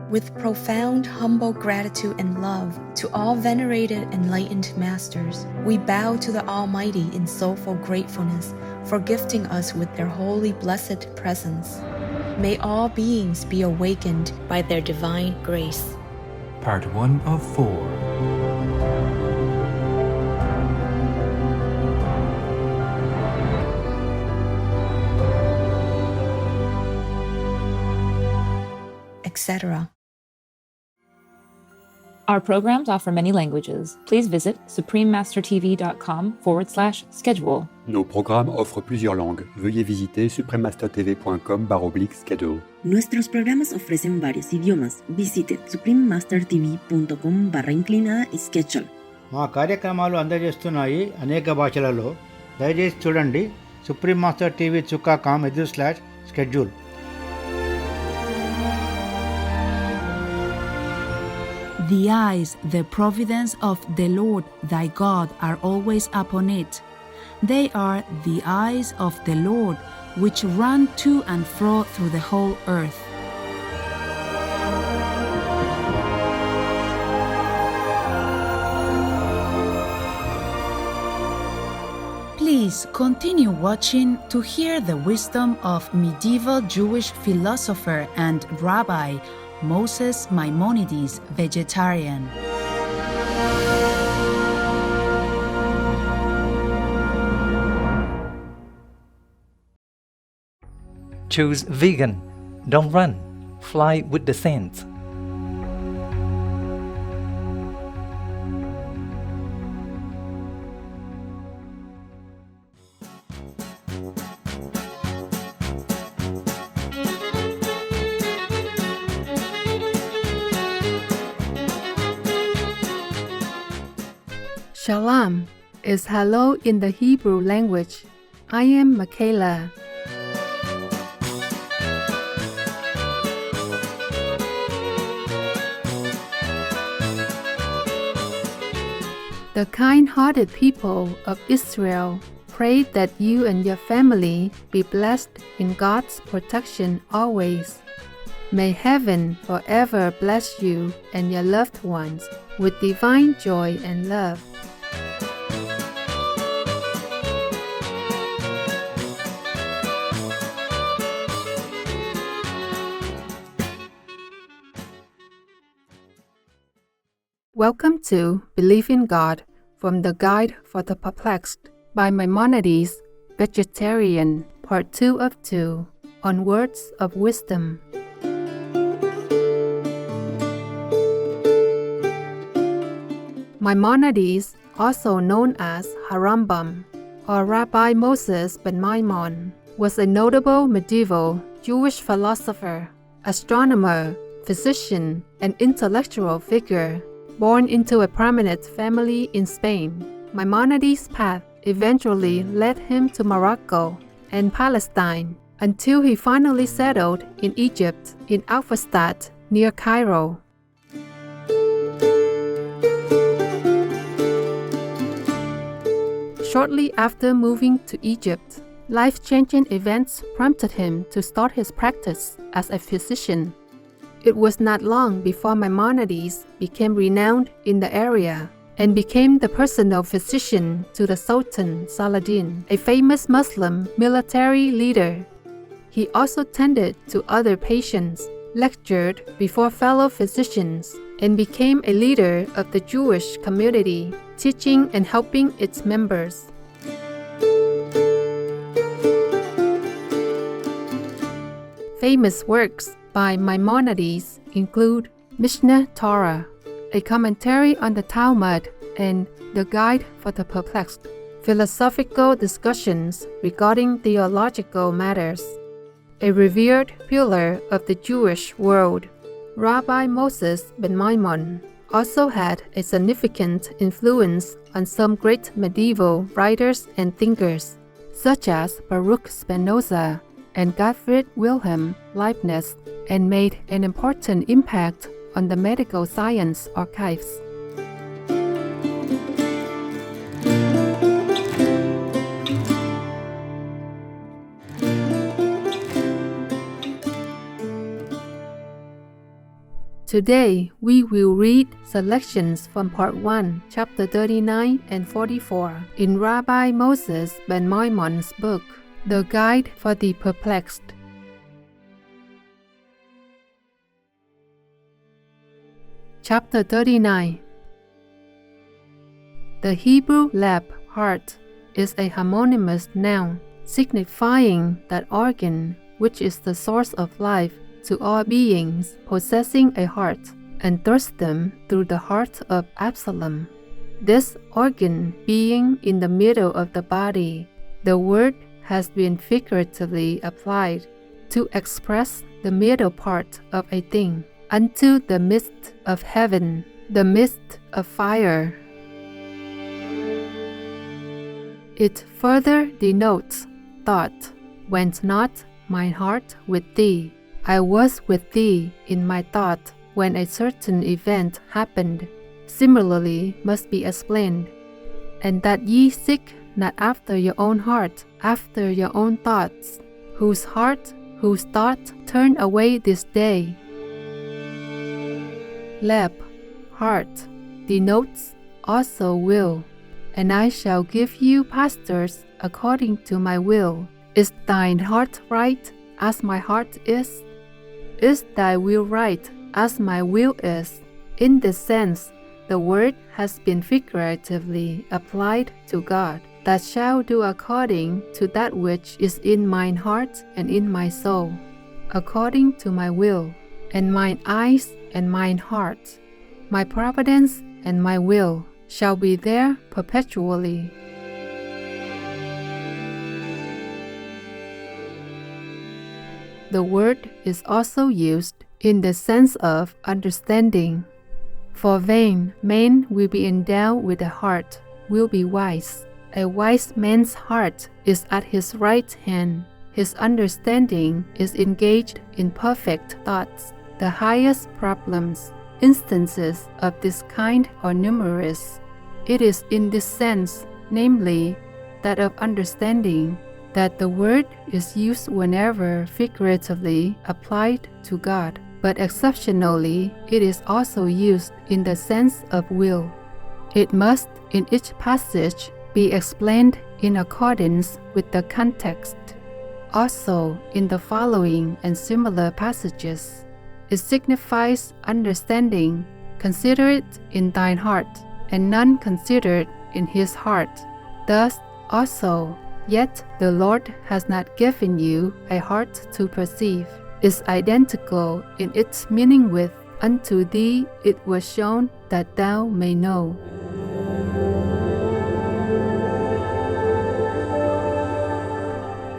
With profound, humble gratitude and love to all venerated enlightened masters, we bow to the Almighty in soulful gratefulness for gifting us with their holy blessed presence. May all beings be awakened by their divine grace. Part 1 of 4. Etc. Our programs offer many languages. Please visit suprememastertv.com/schedule. Nos programmes offrent plusieurs langues. Veuillez visiter suprememastertv.com/schedule. Nuestros programas ofrecen varios idiomas. Visite suprememastertv.com/schedule. మా కార్యక్రమాలు అందజేస్తున్నాయి అనేక భాషలలో. దయచేసి చూడండి suprememastertv.com/schedule. The eyes, the providence of the Lord thy God are always upon it. They are the eyes of the Lord, which run to and fro through the whole earth. Please continue watching to hear the wisdom of medieval Jewish philosopher and rabbi Moses Maimonides, vegetarian. Choose vegan. Don't run. Fly with the saints. Shalom is hello in the Hebrew language. I am Michaela. The kind-hearted people of Israel pray that you and your family be blessed in God's protection always. May heaven forever bless you and your loved ones with divine joy and love. Welcome to Believe in God from the Guide for the Perplexed by Maimonides, Vegetarian, Part 2 of 2, on Words of Wisdom. Maimonides, also known as Harambam, or Rabbi Moses ben Maimon, was a notable medieval Jewish philosopher, astronomer, physician, and intellectual figure. Born into a prominent family in Spain, Maimonides' path eventually led him to Morocco and Palestine until he finally settled in Egypt in Al-Fustat near Cairo. Shortly after moving to Egypt, life-changing events prompted him to start his practice as a physician. It was not long before Maimonides became renowned in the area and became the personal physician to the Sultan Saladin, a famous Muslim military leader. He also tended to other patients, lectured before fellow physicians, and became a leader of the Jewish community, teaching and helping its members. Famous works by Maimonides include Mishneh Torah, a commentary on the Talmud, and The Guide for the Perplexed, philosophical discussions regarding theological matters. A revered pillar of the Jewish world, Rabbi Moses ben Maimon also had a significant influence on some great medieval writers and thinkers, such as Baruch Spinoza and Gottfried Wilhelm Leibniz, and made an important impact on the medical science archives. Today, we will read selections from Part 1, Chapter 39 and 44 in Rabbi Moses ben Maimonides' book, The Guide for the Perplexed. Chapter 39. The Hebrew lab, heart, is a homonymous noun, signifying that organ which is the source of life to all beings possessing a heart, and thrust them through the heart of Absalom. This organ being in the middle of the body, the word has been figuratively applied to express the middle part of a thing, unto the midst of heaven, the midst of fire. It further denotes thought. Went not mine heart with thee? I was with thee in my thought when a certain event happened. Similarly must be explained. And that ye seek not after your own heart, after your own thoughts, whose heart, whose thought turn away this day. Leb, heart, denotes also will. And I shall give you pastors according to my will. Is thine heart right as my heart is? Is thy will right as my will is? In this sense, the word has been figuratively applied to God, that shall do according to that which is in mine heart and in my soul, according to my will, and mine eyes and mine heart, my providence and my will shall be there perpetually. The word is also used in the sense of understanding. For vain man will be endowed with a heart, will be wise. A wise man's heart is at his right hand. His understanding is engaged in perfect thoughts. The highest problems, instances of this kind are numerous. It is in this sense, namely, that of understanding, that the word is used whenever figuratively applied to God, but exceptionally it is also used in the sense of will. It must, in each passage, be explained in accordance with the context. Also, in the following and similar passages, it signifies understanding. Consider it in thine heart, and none considered in his heart. Thus also, yet the Lord has not given you a heart to perceive, is identical in its meaning with, unto thee it was shown that thou may know.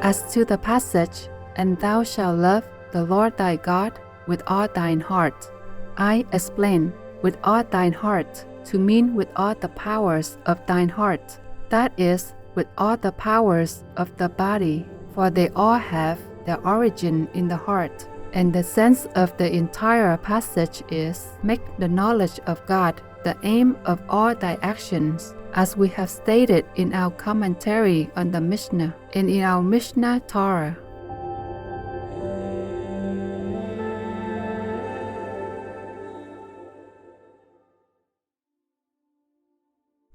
As to the passage, and thou shalt love the Lord thy God with all thine heart, I explain with all thine heart to mean with all the powers of thine heart, that is, with all the powers of the body, for they all have their origin in the heart. And the sense of the entire passage is, make the knowledge of God the aim of all thy actions, as we have stated in our commentary on the Mishnah and in our Mishnah Torah.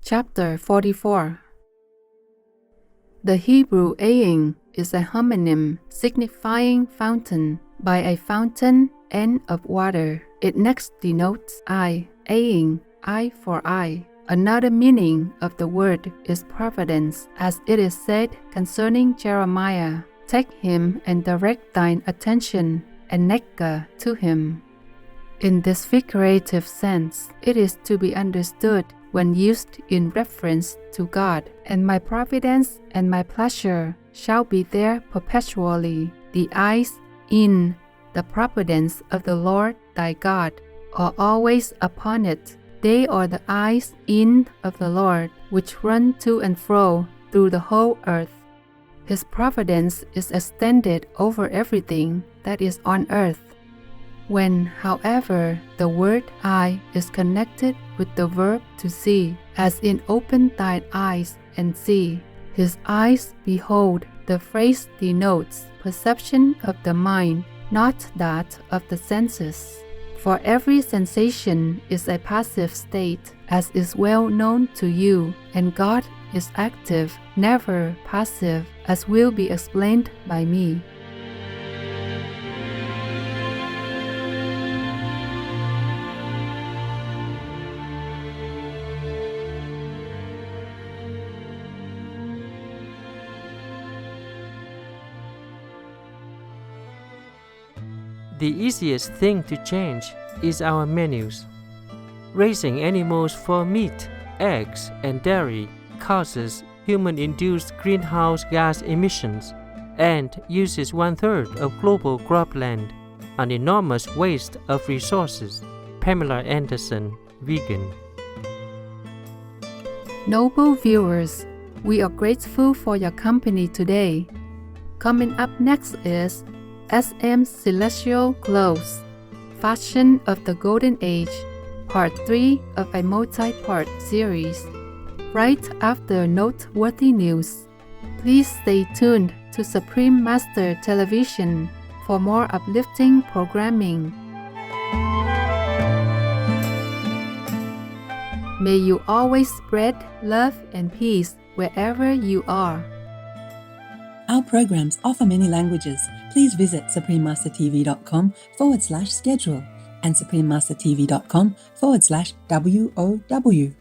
Chapter 44. The Hebrew ayin is a homonym signifying fountain. By a fountain and of water, it next denotes eye, ayin, eye for eye. Another meaning of the word is providence, as it is said concerning Jeremiah, take him and direct thine attention, and nekah to him. In this figurative sense, it is to be understood when used in reference to God, and my providence and my pleasure shall be there perpetually. The eyes in the providence of the Lord thy God are always upon it. They are the eyes in of the Lord, which run to and fro through the whole earth. His providence is extended over everything that is on earth. When, however, the word eye is connected with the verb to see, as in open thine eyes and see, his eyes behold, the phrase denotes perception of the mind, not that of the senses. For every sensation is a passive state, as is well known to you, and God is active, never passive, as will be explained by me. The easiest thing to change is our menus. Raising animals for meat, eggs, and dairy causes human-induced greenhouse gas emissions and uses 1/3 of global cropland, an enormous waste of resources. Pamela Anderson, vegan. Noble viewers, we are grateful for your company today. Coming up next is SM Celestial Clothes, Fashion of the Golden Age, Part 3 of a multi-part series. Right after noteworthy news, please stay tuned to Supreme Master Television for more uplifting programming. May you always spread love and peace wherever you are. Our programs offer many languages. Please visit suprememastertv.com/schedule and suprememastertv.com/WOW.